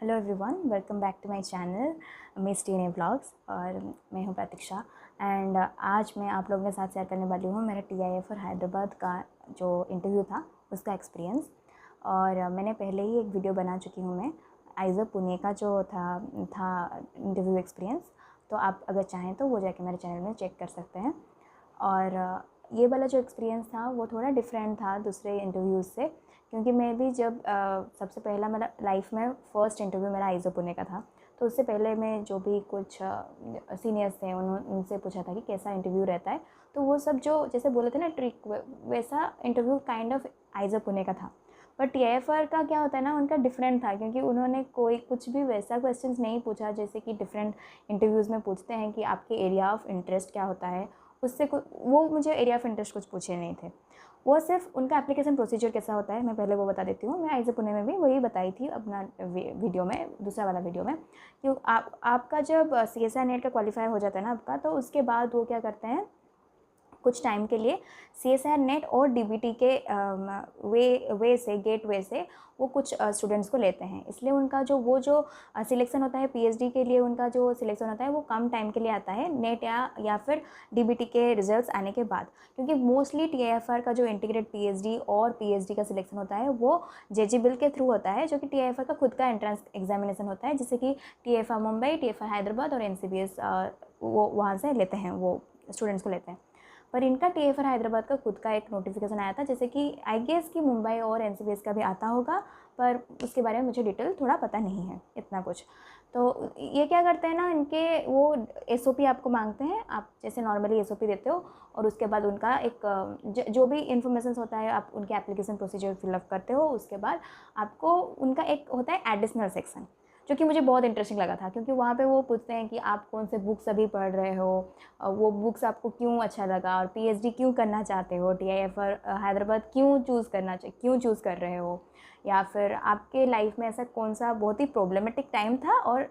Hello everyone, welcome back to my channel miss टीने vlogs. और मैं हूं प्रतीक्षा एंड आज मैं आप लोगों के साथ शेयर करने वाली हूं मेरा TIF और हैदराबाद का जो इंटरव्यू था उसका एक्सपीरियंस। और मैंने पहले ही एक वीडियो बना चुकी हूं मैं आइज़र पुणे का जो था इंटरव्यू एक्सपीरियंस। तो आप अगर चाहें तो वो जाके मेरे चैनल में चेक कर सकते हैं। और ये वाला जो एक्सपीरियंस था वो थोड़ा डिफरेंट था दूसरे इंटरव्यूज़ से, क्योंकि मैं भी जब सबसे पहला मेरा लाइफ में फ़र्स्ट इंटरव्यू मेरा आइज़ो पुणे का था। तो उससे पहले मैं जो भी कुछ सीनियर्स थे उनसे पूछा था कि कैसा इंटरव्यू रहता है। तो वो सब जो जैसे बोले थे ना ट्रिक, वैसा इंटरव्यू काइंड ऑफ आइज़ो पुणे का था। पर TIFR का क्या होता है ना, उनका डिफरेंट था, क्योंकि उन्होंने कोई कुछ भी वैसा क्वेश्चंस नहीं पूछा जैसे कि डिफरेंट इंटरव्यूज़ में पूछते हैं कि आपके एरिया ऑफ इंटरेस्ट क्या होता है। उससे वो मुझे एरिया ऑफ इंटरेस्ट कुछ पूछे नहीं थे। वो सिर्फ उनका एप्लीकेशन प्रोसीजर कैसा होता है मैं पहले वो बता देती हूँ। मैं आइज़ो पुणे में भी वही बताई थी अपना वीडियो में, दूसरा वाला वीडियो में, कि आपका जब CSIR नेट का क्वालिफाई हो जाता है ना आपका, तो उसके बाद वो क्या करते हैं, कुछ टाइम के लिए CSIR नेट और DBT के गेट वे से वो कुछ स्टूडेंट्स को लेते हैं। इसलिए उनका जो सिलेक्शन होता है PhD के लिए, उनका जो सिलेक्शन होता है वो कम टाइम के लिए आता है नेट या फिर DBT के रिजल्ट्स आने के बाद। क्योंकि मोस्टली TIFR का जो इंटीग्रेट PhD और PhD का सिलेक्शन होता है वो JG बिल के थ्रू होता है, जो कि TIFR का खुद का एंट्रेंस एग्जामिनेशन होता है, जिससे कि TIFR मुंबई, TIFR हैदराबाद और NCBS वो वहाँ से लेते हैं, वो स्टूडेंट्स को लेते हैं। पर इनका TIFR हैदराबाद का खुद का एक नोटिफिकेशन आया था, जैसे कि आई गेस कि मुंबई और NCBS का भी आता होगा, पर उसके बारे में मुझे डिटेल थोड़ा पता नहीं है इतना कुछ। तो ये क्या करते हैं ना, इनके वो SOP आपको मांगते हैं, आप जैसे नॉर्मली SOP देते हो और उसके बाद उनका एक जो भी इन्फॉर्मेशन होता है आप उनके एप्लीकेशन प्रोसीजर फिलअप करते हो। उसके बाद आपको उनका एक होता है एडिशनल सेक्शन, जो कि मुझे बहुत इंटरेस्टिंग लगा था, क्योंकि वहाँ पे वो पूछते हैं कि आप कौन से बुक्स अभी पढ़ रहे हो, वो बुक्स आपको क्यों अच्छा लगा, और PhD क्यों करना चाहते हो, TIFR हैदराबाद क्यों चूज़ कर रहे हो, या फिर आपके लाइफ में ऐसा कौन सा बहुत ही प्रॉब्लमेटिक टाइम था और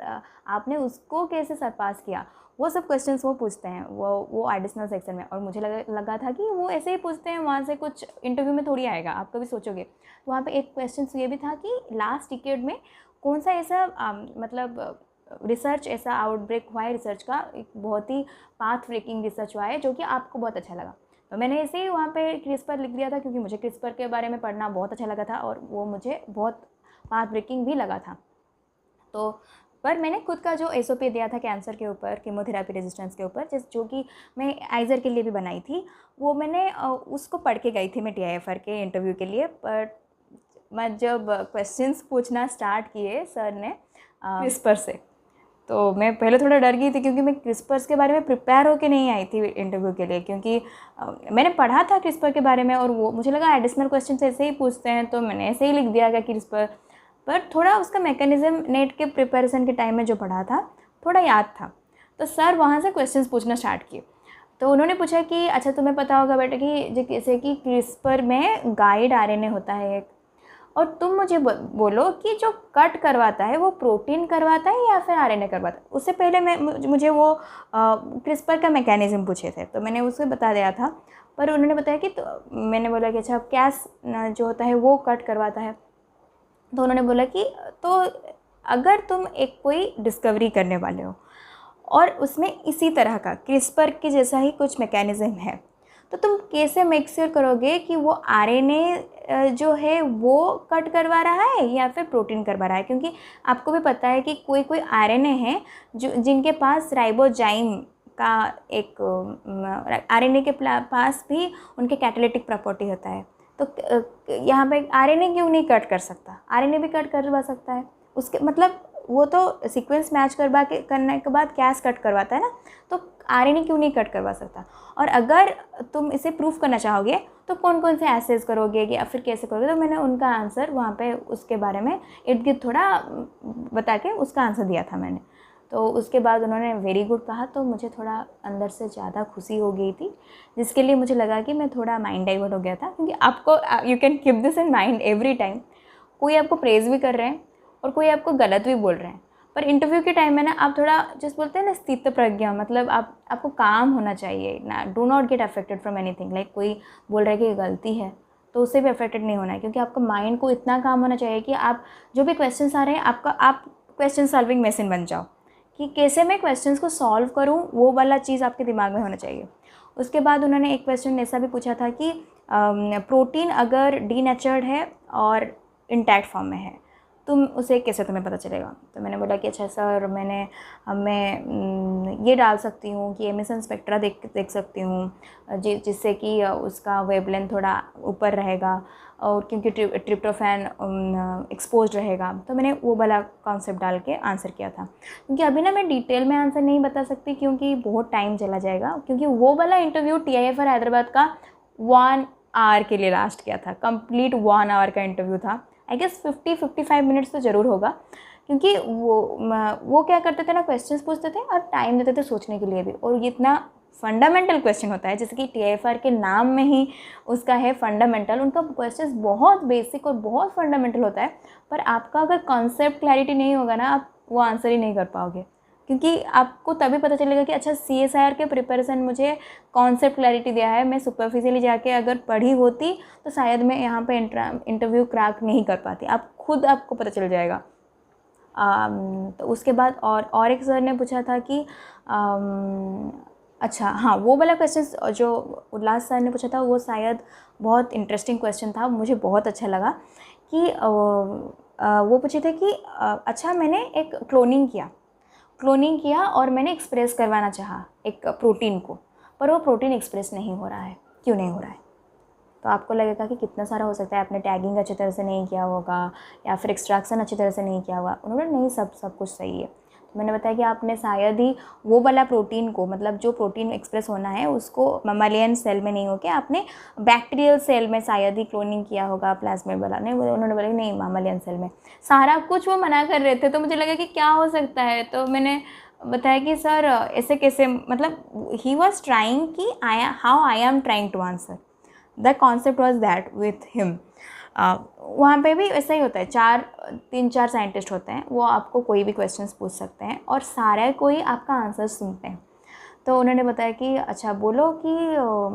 आपने उसको कैसे सरपास किया। वो सब क्वेश्चंस वो पूछते हैं वो एडिशनल सेक्शन में। और मुझे लगा था कि वो ऐसे ही पूछते हैं, वहाँ से कुछ इंटरव्यू में थोड़ी आएगा, आप कभी सोचोगे। तो वहाँ पे एक क्वेश्चन ये भी था कि लास्ट डिकेड में कौन सा ऐसा मतलब रिसर्च ऐसा आउटब्रेक हुआ है, रिसर्च का एक बहुत ही पाथ ब्रेकिंग रिसर्च हुआ है जो कि आपको बहुत अच्छा लगा। तो मैंने ऐसे ही वहाँ पे क्रिस्पर लिख दिया था, क्योंकि मुझे क्रिस्पर के बारे में पढ़ना बहुत अच्छा लगा था और वो मुझे बहुत पाथ ब्रेकिंग भी लगा था। तो पर मैंने खुद का जो SOP दिया था कैंसर के ऊपर, कीमोथेरेपी रेजिस्टेंस के ऊपर, जो कि मैं आइज़र के लिए भी बनाई थी, वो मैंने उसको पढ़ के गई थी मैं TIFR के इंटरव्यू के लिए। पर मैं जब क्वेश्चंस पूछना स्टार्ट किए सर ने क्रिस्पर से, तो मैं पहले थोड़ा डर गई थी, क्योंकि मैं क्रिस्पर्स के बारे में प्रिपेयर होके नहीं आई थी इंटरव्यू के लिए। क्योंकि मैंने पढ़ा था क्रिस्पर के बारे में और वो मुझे लगा एडिशनल क्वेश्चन ऐसे ही पूछते हैं, तो मैंने ऐसे ही लिख दिया कि क्रिस्पर। पर थोड़ा उसका मैकेनिज्म नेट के प्रिपरेशन के टाइम में जो पढ़ा था थोड़ा याद था। तो सर वहाँ से क्वेश्चंस पूछना स्टार्ट किए। तो उन्होंने पूछा कि अच्छा तुम्हें पता होगा बेटा कि जैसे कि क्रिस्पर में गाइड RNA होता है एक, और तुम मुझे बोलो कि जो कट करवाता है वो प्रोटीन करवाता है या फिर RNA करवाता है। उससे पहले मुझे वो क्रिस्पर का मैकेनिज्म पूछे थे, तो मैंने उसे बता दिया था। पर उन्होंने बताया कि तो मैंने बोला कि अच्छा कैस जो होता है वो कट करवाता है। तो उन्होंने बोला कि तो अगर तुम एक कोई डिस्कवरी करने वाले हो और उसमें इसी तरह का क्रिस्पर के जैसा ही कुछ मैकेनिज्म है, तो तुम कैसे मेक श्योर करोगे कि वो RNA जो है वो कट करवा रहा है या फिर प्रोटीन करवा रहा है। क्योंकि आपको भी पता है कि कोई RNA है जो जिनके पास राइबोजाइम का एक RNA के पास भी उनके कैटालिटिक प्रॉपर्टी होता है। तो यहाँ पे RNA क्यों नहीं कट कर सकता, RNA भी कट करवा सकता है। उसके मतलब वो तो सीक्वेंस मैच करने के बाद कैस कट करवाता है ना, तो RNA क्यों नहीं कट करवा सकता। और अगर तुम इसे प्रूफ करना चाहोगे तो कौन कौन से एसेस करोगे या फिर कैसे करोगे। तो मैंने उनका आंसर वहाँ पे उसके बारे में इर्द गिर्द थोड़ा बता के उसका आंसर दिया था मैंने। तो उसके बाद उन्होंने वेरी गुड कहा, तो मुझे थोड़ा अंदर से ज़्यादा खुशी हो गई थी, जिसके लिए मुझे लगा कि मैं थोड़ा माइंड डाइवर्ट हो गया था। क्योंकि आपको you can keep this in mind every time, कोई आपको प्रेज़ भी कर रहे हैं और कोई आपको गलत भी बोल रहे हैं। पर इंटरव्यू के टाइम में ना आप थोड़ा जिस बोलते हैं ना स्थित प्रज्ञा, मतलब आपको काम होना चाहिए ना, do not get affected from anything. Like कोई बोल रहा है कि गलती है तो उससे भी अफेक्टेड नहीं होना है, क्योंकि आपका माइंड को इतना काम होना चाहिए कि आप जो भी क्वेश्चंस आ रहे हैं आप क्वेश्चन सॉल्विंग मशीन बन जाओ कि कैसे मैं क्वेश्चंस को सॉल्व करूं, वो वाला चीज़ आपके दिमाग में होना चाहिए। उसके बाद उन्होंने एक क्वेश्चन ऐसा भी पूछा था कि प्रोटीन अगर डीनेचर्ड है और इंटैक्ट फॉर्म में है, तुम उसे कैसे तुम्हें पता चलेगा। तो मैंने बोला कि अच्छा सर, मैं ये डाल सकती हूँ कि एमिशन स्पेक्ट्रा देख सकती हूँ जिससे कि उसका वेवलेंथ थोड़ा ऊपर रहेगा, और क्योंकि ट्रिप्टोफैन एक्सपोज रहेगा। तो मैंने वो वाला कॉन्सेप्ट डाल के आंसर किया था। क्योंकि अभी ना मैं डिटेल में आंसर नहीं बता सकती क्योंकि बहुत टाइम चला जाएगा, क्योंकि वो वाला इंटरव्यू TIFR हैदराबाद का 1 आवर के लिए लास्ट किया था। कंप्लीट 1 आवर का इंटरव्यू था। आई गेस 50-55 मिनट्स तो ज़रूर होगा, क्योंकि वो क्या करते थे ना, क्वेश्चंस पूछते थे और टाइम देते थे सोचने के लिए भी। और ये इतना फंडामेंटल क्वेश्चन होता है, जैसे कि TIFR के नाम में ही उसका है फंडामेंटल। उनका क्वेश्चंस बहुत बेसिक और बहुत फंडामेंटल होता है, पर आपका अगर कॉन्सेप्ट क्लैरिटी नहीं होगा ना, आप वो आंसर ही नहीं कर पाओगे। क्योंकि आपको तभी पता चलेगा कि अच्छा CSIR के प्रिपरेशन मुझे कॉन्सेप्ट क्लैरिटी दिया है, मैं सुपरफिशियली जाके अगर पढ़ी होती तो शायद मैं यहाँ पे इंटरव्यू क्रैक नहीं कर पाती। आपको पता चल जाएगा। तो उसके बाद और एक सर ने पूछा था कि अच्छा हाँ, वो वाला क्वेश्चन जो उल्लास सर ने पूछा था वो शायद बहुत इंटरेस्टिंग क्वेश्चन था, मुझे बहुत अच्छा लगा कि वो पूछे थे कि अच्छा मैंने एक क्लोनिंग किया और मैंने एक्सप्रेस करवाना चाहा एक प्रोटीन को, पर वो प्रोटीन एक्सप्रेस नहीं हो रहा है, क्यों नहीं हो रहा है। तो आपको लगेगा कि कितना सारा हो सकता है, आपने टैगिंग अच्छी तरह से नहीं किया होगा या फिर एक्सट्रैक्शन अच्छी तरह से नहीं किया होगा। उन्होंने नहीं, सब कुछ सही है। तो मैंने बताया कि आपने शायद ही वो वाला प्रोटीन को, मतलब जो प्रोटीन एक्सप्रेस होना है उसको ममालियन सेल में नहीं होकर आपने बैक्टीरियल सेल में शायद ही क्लोनिंग किया होगा, प्लाज्मिड वाला। नहीं, उन्होंने बोला नहीं, ममालियन सेल में। सारा कुछ वो मना कर रहे थे, तो मुझे लगा कि क्या हो सकता है। तो मैंने बताया कि सर ऐसे कैसे, मतलब ही वॉज ट्राइंग कि how I am trying to answer, the concept was that with him. वहाँ पे भी ऐसा ही होता है, 3-4 साइंटिस्ट होते हैं, वो आपको कोई भी क्वेश्चंस पूछ सकते हैं और सारे कोई आपका आंसर सुनते हैं। तो उन्होंने बताया कि अच्छा बोलो कि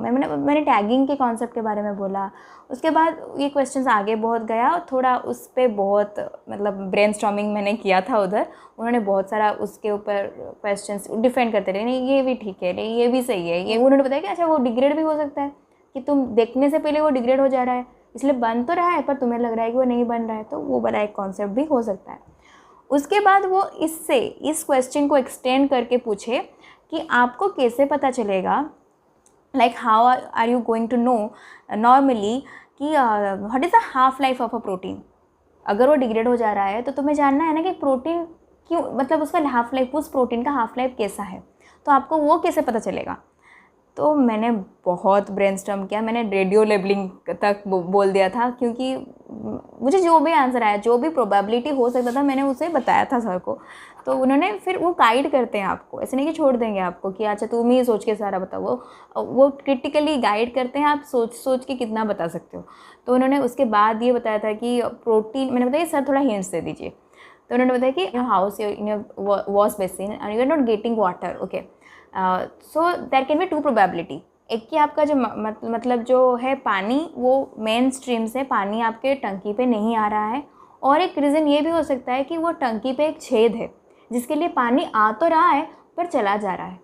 मैंने टैगिंग के कॉन्सेप्ट के बारे में बोला। उसके बाद ये क्वेश्चंस आगे बहुत गया, थोड़ा उस पर बहुत मतलब ब्रेनस्टॉर्मिंग मैंने किया था उधर। उन्होंने बहुत सारा उसके ऊपर क्वेश्चंस डिफेंड करते रहे, नहीं ये भी ठीक है, नहीं ये भी सही है। ये उन्होंने बताया कि अच्छा वो डिग्रेड भी हो सकता है, कि तुम देखने से पहले वो डिग्रेड हो जा रहा है, इसलिए बन तो रहा है पर तुम्हें लग रहा है कि वो नहीं बन रहा है, तो वो वाला एक कॉन्सेप्ट भी हो सकता है। उसके बाद वो इस क्वेश्चन को एक्सटेंड करके पूछे कि आपको कैसे पता चलेगा, like how are you going to know normally कि what is the half life of a protein. अगर वो डिग्रेड हो जा रहा है तो तुम्हें जानना है ना कि प्रोटीन क्यों, मतलब उसका हाफ लाइफ, उस प्रोटीन का हाफ लाइफ कैसा है, तो आपको वो कैसे पता चलेगा। तो मैंने बहुत ब्रेनस्टॉर्म किया, मैंने रेडियो लेबलिंग तक बोल दिया था, क्योंकि मुझे जो भी आंसर आया, जो भी प्रोबेबिलिटी हो सकता था, मैंने उसे बताया था सर को। तो उन्होंने फिर वो गाइड करते हैं आपको, ऐसे नहीं कि छोड़ देंगे आपको कि अच्छा तुम ही सोच के सारा बताओ, वो क्रिटिकली गाइड करते हैं, आप सोच के कितना बता सकते हो। तो उन्होंने उसके बाद ये बताया था कि प्रोटीन, मैंने बताया सर थोड़ा हिंट्स दे दीजिए। तो उन्होंने बताया कि your house, in your wash basin and you are not getting water, okay, so there can be 2 probability. एक कि आपका जो मतलब जो है पानी, वो मेन स्ट्रीम से पानी आपके टंकी पे नहीं आ रहा है, और एक रीज़न ये भी हो सकता है कि वो टंकी पे एक छेद है जिसके लिए पानी आ तो रहा है पर चला जा रहा है।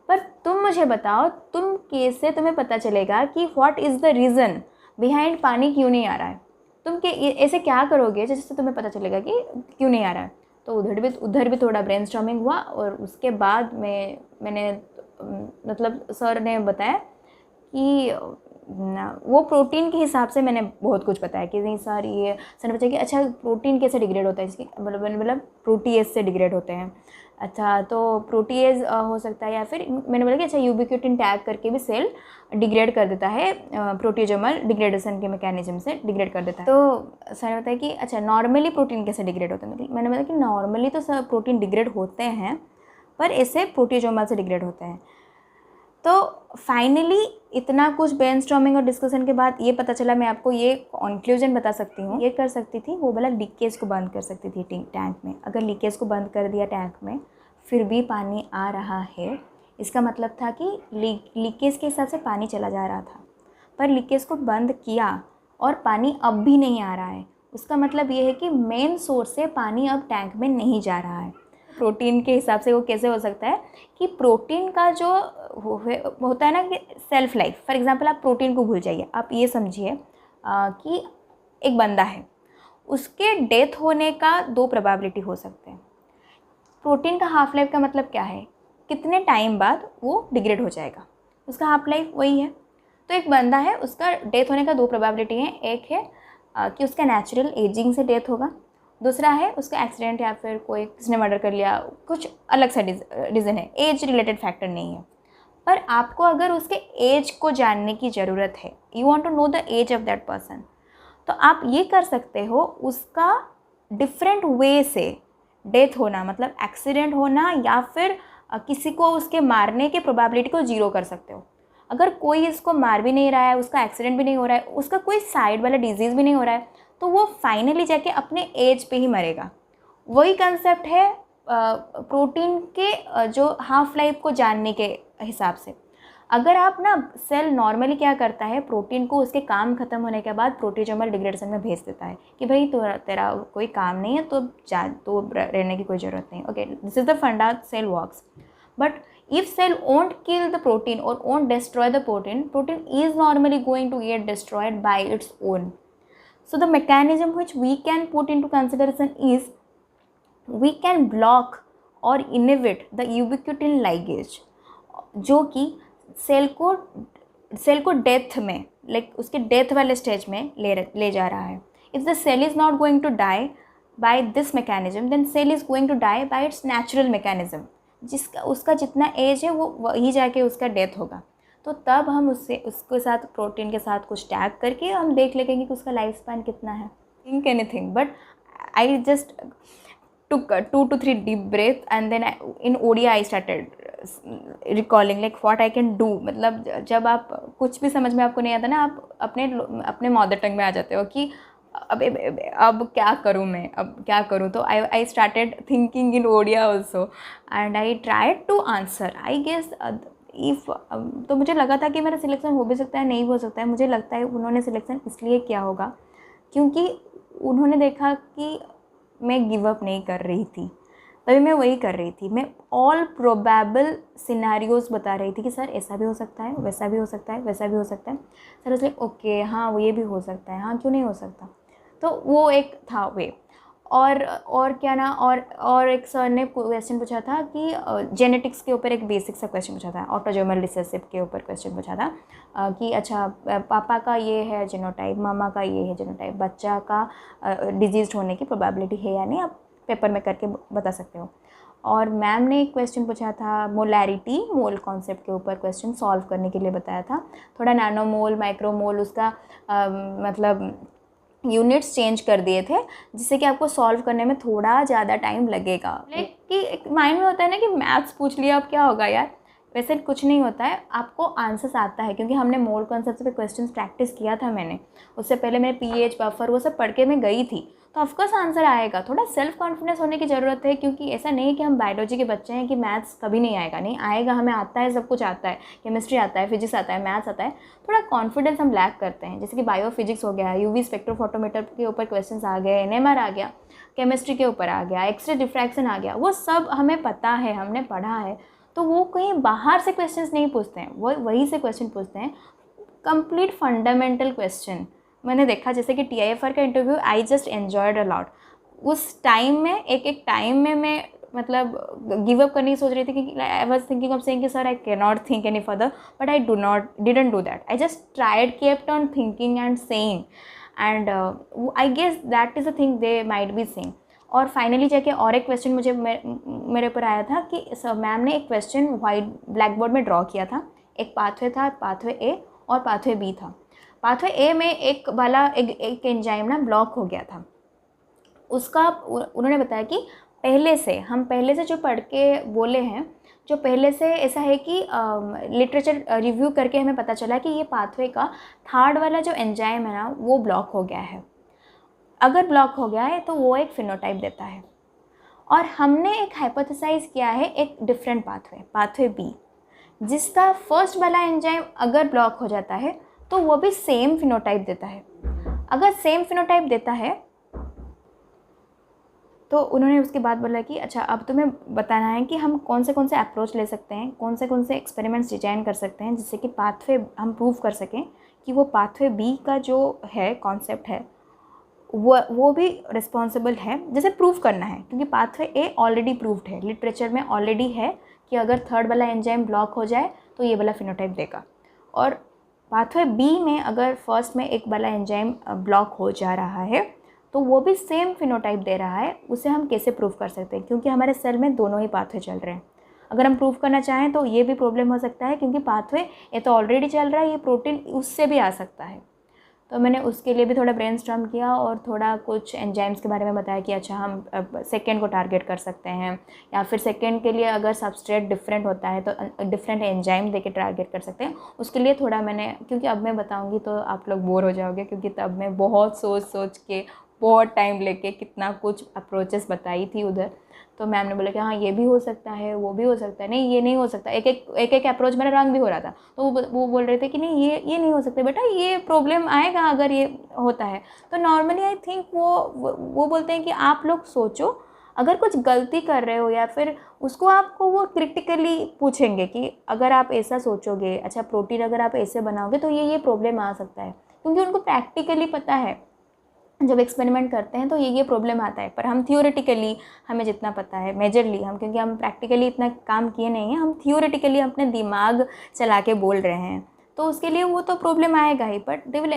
पर तुम मुझे बताओ, तुम्हें पता चलेगा कि what is the reason behind पानी क्यों नहीं आ रहा है। तुम ऐसे क्या करोगे जिससे तुम्हें पता चलेगा कि क्यों नहीं आ रहा है। तो उधर भी थोड़ा ब्रेनस्टॉर्मिंग हुआ, और उसके बाद मैंने मतलब सर ने बताया कि वो प्रोटीन के हिसाब से मैंने बहुत कुछ बताया कि नहीं सर, ये सर ने बताया कि अच्छा प्रोटीन कैसे डिग्रेड होता है, इसकी मतलब प्रोटीएज से डिग्रेड होते हैं। अच्छा तो प्रोटीएज हो सकता है, या फिर मैंने बोला कि अच्छा यूबिक्विटिन टैग करके भी सेल डिग्रेड कर देता है, प्रोटीजोमल डिग्रेडेशन के मैकेनिज्म से डिग्रेड कर देता है। तो सर ने बताया कि अच्छा नॉर्मली प्रोटीन कैसे डिग्रेड होता है। मैंने बताया कि नॉर्मली तो सर प्रोटीन डिग्रेड होते हैं, पर ऐसे प्रोटीजोमल से डिग्रेड होते हैं। तो फाइनली इतना कुछ ब्रेनस्टॉर्मिंग और डिस्कशन के बाद ये पता चला, मैं आपको ये कंक्लूजन बता सकती हूँ, ये कर सकती थी वो वाला लीकेज को बंद कर सकती थी टैंक में। अगर लीकेज को बंद कर दिया टैंक में फिर भी पानी आ रहा है, इसका मतलब था कि लीकेज के हिसाब से पानी चला जा रहा था। पर लीकेज को बंद किया और पानी अब भी नहीं आ रहा है, उसका मतलब ये है कि मेन सोर्स से पानी अब टैंक में नहीं जा रहा है। प्रोटीन के हिसाब से वो कैसे हो सकता है कि प्रोटीन का जो होता है ना कि सेल्फ लाइफ, फॉर एग्जांपल आप प्रोटीन को भूल जाइए, आप ये समझिए कि एक बंदा है, उसके डेथ होने का 2 प्रोबेबिलिटी हो सकते हैं। प्रोटीन का हाफ लाइफ का मतलब क्या है, कितने टाइम बाद वो डिग्रेड हो जाएगा, उसका हाफ लाइफ वही है। तो एक बंदा है, उसका डेथ होने का 2 प्रोबेबिलिटी है, एक है कि उसका नेचुरल एजिंग से डेथ होगा, दूसरा है उसका एक्सीडेंट या फिर कोई किसने मर्डर कर लिया, कुछ अलग सा रीज़न है, एज रिलेटेड फैक्टर नहीं है। पर आपको अगर उसके एज को जानने की ज़रूरत है, you want to know the age of that person, तो आप ये कर सकते हो, उसका डिफरेंट वे से डेथ होना, मतलब एक्सीडेंट होना या फिर किसी को उसके मारने के प्रोबेबिलिटी को 0 कर सकते हो। अगर कोई इसको मार भी नहीं रहा है, उसका एक्सीडेंट भी नहीं हो रहा है, उसका कोई साइड वाला डिजीज़ भी नहीं हो रहा है, तो वो फाइनली जाके अपने एज पे ही मरेगा। वही कंसेप्ट है प्रोटीन के जो हाफ लाइफ को जानने के हिसाब से। अगर आप ना, सेल नॉर्मली क्या करता है, प्रोटीन को उसके काम खत्म होने के बाद प्रोटीजोमल डिग्रेडेशन में भेज देता है कि भाई तेरा कोई काम नहीं है, तो जा, तो रहने की कोई ज़रूरत नहीं। Okay, this is the funda cell works. But if cell won't kill the protein or won't destroy the protein is normally going to get destroyed by its own. So the mechanism which we can put into consideration is we can block or inhibit the ubiquitin ligase, जो कि cell को death में, like उसके death वाले stage में ले जा रहा है। If the cell is not going to die by this mechanism, then cell is going to die by its natural mechanism, जिसका उसका जितना एज है वो वही जाके उसका डेथ होगा। तो तब हम उसके साथ प्रोटीन के साथ कुछ टैग करके हम देख लेंगे कि उसका लाइफ स्पैन कितना है। Think anything, but I just took 2 to 3 deep breath and then in ODI I started recalling like what I can do। मतलब जब आप कुछ भी समझ में आपको नहीं आता ना, आप अपने मदर टंग में आ जाते हो कि अब क्या करूँ मैं, अब क्या करूँ। तो I started thinking in Odia also and I tried to answer. I guess if, तो मुझे लगा था कि मेरा सिलेक्शन हो भी सकता है, नहीं हो सकता है। मुझे लगता है उन्होंने सिलेक्शन इसलिए किया होगा क्योंकि उन्होंने देखा कि मैं गिव अप नहीं कर रही थी, तभी मैं वही कर रही थी। मैं ऑल प्रोबेबल सिनेरियोज़ बता रही थी कि सर ऐसा भी हो सकता है, वैसा भी हो सकता है, वैसा भी हो सकता है। सर उसने ओके हाँ वो ये भी हो सकता है, हाँ क्यों नहीं हो सकता। तो वो एक था वे। और क्या ना, और एक सर ने क्वेश्चन पूछा था कि जेनेटिक्स के ऊपर एक बेसिक सा क्वेश्चन पूछा था, ऑटोजोमल रिसेसिव के ऊपर क्वेश्चन पूछा था कि अच्छा पापा का ये है जीनोटाइप, मामा का ये है जीनोटाइप, बच्चा का डिजीज होने की प्रोबेबिलिटी है या नहीं, आप पेपर में करके बता सकते हो। और मैम ने एक क्वेश्चन पूछा था मोलैरिटी, मोल कॉन्सेप्ट के ऊपर क्वेश्चन सॉल्व करने के लिए बताया था। थोड़ा नैनोमोल, माइक्रोमोल, उसका मतलब यूनिट्स चेंज कर दिए थे जिससे कि आपको सॉल्व करने में थोड़ा ज़्यादा टाइम लगेगा। लाइक कि एक माइंड में होता है ना कि मैथ्स पूछ लिया अब क्या होगा यार, वैसे कुछ नहीं होता है, आपको आंसर्स आता है क्योंकि हमने मोल कॉन्सेप्ट पे क्वेश्चंस प्रैक्टिस किया था। मैंने उससे पहले मैंने पीएच, बफर वो सब पढ़ के मैं गई थी, तो ऑफकोर्स आंसर आएगा। थोड़ा सेल्फ कॉन्फिडेंस होने की ज़रूरत है क्योंकि ऐसा नहीं है कि हम बायोलॉजी के बच्चे हैं कि मैथ्स कभी नहीं आएगा, नहीं आएगा, हमें आता है, सब कुछ आता है, केमिस्ट्री आता है, फिजिक्स आता है, मैथ्स आता है। थोड़ा कॉन्फिडेंस हम लैक करते हैं, जैसे कि बायो फिजिक्स हो गया, यूवी स्पेक्ट्रोफोटोमीटर के ऊपर क्वेश्चन आ गए, एनएमआर आ गया, केमिस्ट्री के ऊपर आ गया, एक्सरे डिफ्रैक्शन आ गया, वो सब हमें पता है, हमने पढ़ा है। तो वो कहीं बाहर से क्वेश्चंस नहीं पूछते हैं, वो वहीं से क्वेश्चन पूछते हैं, कंप्लीट फंडामेंटल क्वेश्चन। मैंने देखा जैसे कि TIFR का interview I just enjoyed a lot. उस टाइम में एक टाइम में मैं मतलब गिव अप करने की सोच रही थी कि I was thinking of saying कि sir I can not think any further, but I didn't do that. I just tried, kept on thinking and saying, and I guess that is a thing they might be saying. और finally जाके और एक question मुझे मेरे ऊपर आया था कि मैम ने एक क्वेश्चन वाइट ब्लैक बोर्ड में ड्रॉ किया था। एक पाथवे था, पाथवे ए और पाथवे बी था। पाथवे ए में एक वाला एक एंजाइम ना ब्लॉक हो गया था। उसका उन्होंने बताया कि पहले से जो पढ़ के बोले हैं, जो पहले से ऐसा है कि लिटरेचर रिव्यू करके हमें पता चला कि ये पाथवे का थर्ड वाला जो एंजाइम है ना वो ब्लॉक हो गया है। अगर ब्लॉक हो गया है तो वो एक फिनोटाइप देता है। और हमने एक हाइपोथेसाइज किया है एक डिफरेंट पाथवे बी, जिसका फर्स्ट वाला एंजाइम अगर ब्लॉक हो जाता है तो वो भी सेम फिनोटाइप देता है। अगर सेम फिनोटाइप देता है तो उन्होंने उसके बाद बोला कि अच्छा अब तुम्हें बताना है कि हम कौन से अप्रोच ले सकते हैं, कौन से एक्सपेरिमेंट्स डिजाइन कर सकते हैं जिससे कि पाथवे हम प्रूव कर सकें कि वो पाथवे बी का जो है कॉन्सेप्ट है वो भी रिस्पॉन्सिबल है, जैसे प्रूव करना है, क्योंकि पाथवे ए ऑलरेडी प्रूव्ड है, लिटरेचर में ऑलरेडी है कि अगर थर्ड वाला एंजाइम ब्लॉक हो जाए तो ये वाला फिनोटाइप देगा। और पाथवे बी में अगर फर्स्ट में एक वाला एंजाइम ब्लॉक हो जा रहा है तो वो भी सेम फिनोटाइप दे रहा है, उसे हम कैसे प्रूव कर सकते हैं, क्योंकि हमारे सेल में दोनों ही पाथवे चल रहे हैं। अगर हम प्रूव करना चाहें तो ये भी प्रॉब्लम हो सकता है, क्योंकि पाथवे ये तो ऑलरेडी चल रहा है, ये प्रोटीन उससे भी आ सकता है। तो मैंने उसके लिए भी थोड़ा ब्रेनस्टॉर्म किया और थोड़ा कुछ एंजाइम्स के बारे में बताया कि अच्छा हम सेकेंड को टारगेट कर सकते हैं, या फिर सेकेंड के लिए अगर सबस्ट्रेट डिफरेंट होता है तो डिफरेंट एंजाइम देके टारगेट कर सकते हैं। उसके लिए थोड़ा मैंने, क्योंकि अब मैं बताऊंगी तो आप लोग बोर हो जाओगे, क्योंकि तब मैं बहुत सोच के बहुत टाइम लेके कितना कुछ अप्रोचेस बताई थी उधर। तो मैम ने बोला कि हाँ ये भी हो सकता है, वो भी हो सकता है, नहीं ये नहीं हो सकता, एक अप्रोच मेरा रंग भी हो रहा था। तो वो बोल रहे थे कि नहीं ये नहीं हो सकता बेटा, ये प्रॉब्लम आएगा अगर ये होता है। तो नॉर्मली आई थिंक वो बोलते हैं कि आप लोग सोचो, अगर कुछ गलती कर रहे हो या फिर उसको आपको वो क्रिटिकली पूछेंगे कि अगर आप ऐसा सोचोगे, अच्छा प्रोटीन अगर आप ऐसे बनाओगे तो ये प्रॉब्लम आ सकता है, क्योंकि उनको प्रैक्टिकली पता है जब एक्सपेरिमेंट करते हैं तो ये प्रॉब्लम आता है। पर हम थियोरेटिकली हमें जितना पता है मेजरली हम, क्योंकि हम प्रैक्टिकली इतना काम किए नहीं हैं, हम थियोरेटिकली अपने दिमाग चला के बोल रहे हैं, तो उसके लिए वो तो प्रॉब्लम आएगा ही, but they will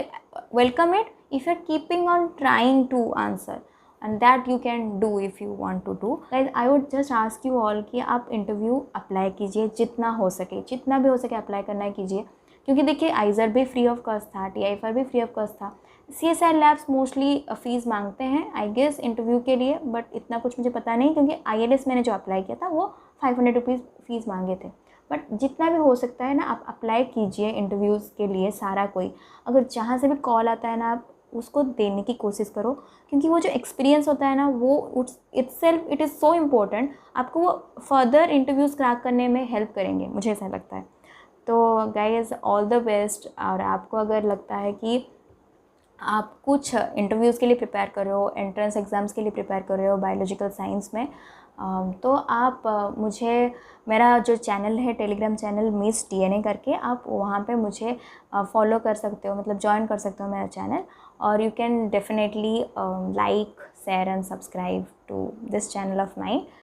welcome it if you are keeping on trying to answer, and that you can do if you want to do. Guys I would just ask you all कि आप interview apply कीजिए, जितना हो सके, जितना भी हो सके अप्लाई करना कीजिए, क्योंकि देखिए आइजर भी फ्री ऑफ कॉस्ट था, TIFR भी फ्री ऑफ कॉस्ट था। CSIR लैब्स मोस्टली फ़ीस मांगते हैं आई गेस इंटरव्यू के लिए, बट इतना कुछ मुझे पता नहीं, क्योंकि ILS मैंने जो अप्लाई किया था वो 500 रुपीज़ फ़ीस मांगे थे। बट जितना भी हो सकता है ना आप अप्लाई कीजिए इंटरव्यूज़ के लिए सारा कोई, अगर जहाँ से भी कॉल आता है ना आप उसको देने की कोशिश करो, क्योंकि वो जो एक्सपीरियंस होता है ना वो itself it is so important, आपको वो फर्दर इंटरव्यूज़ क्रैक करने में हेल्प करेंगे, मुझे ऐसा लगता है। तो गाइस ऑल द बेस्ट। और आपको अगर लगता है कि आप कुछ इंटरव्यूज़ के लिए प्रिपेयर कर रहे हो, एंट्रेंस एग्ज़ाम्स के लिए प्रिपेयर कर रहे हो बायोलॉजिकल साइंस में, तो आप मुझे मेरा जो चैनल है टेलीग्राम चैनल मिस DNA करके, आप वहाँ पे मुझे फॉलो कर सकते हो, मतलब ज्वाइन कर सकते हो मेरा चैनल, और you can definitely like share and subscribe to this channel of mine.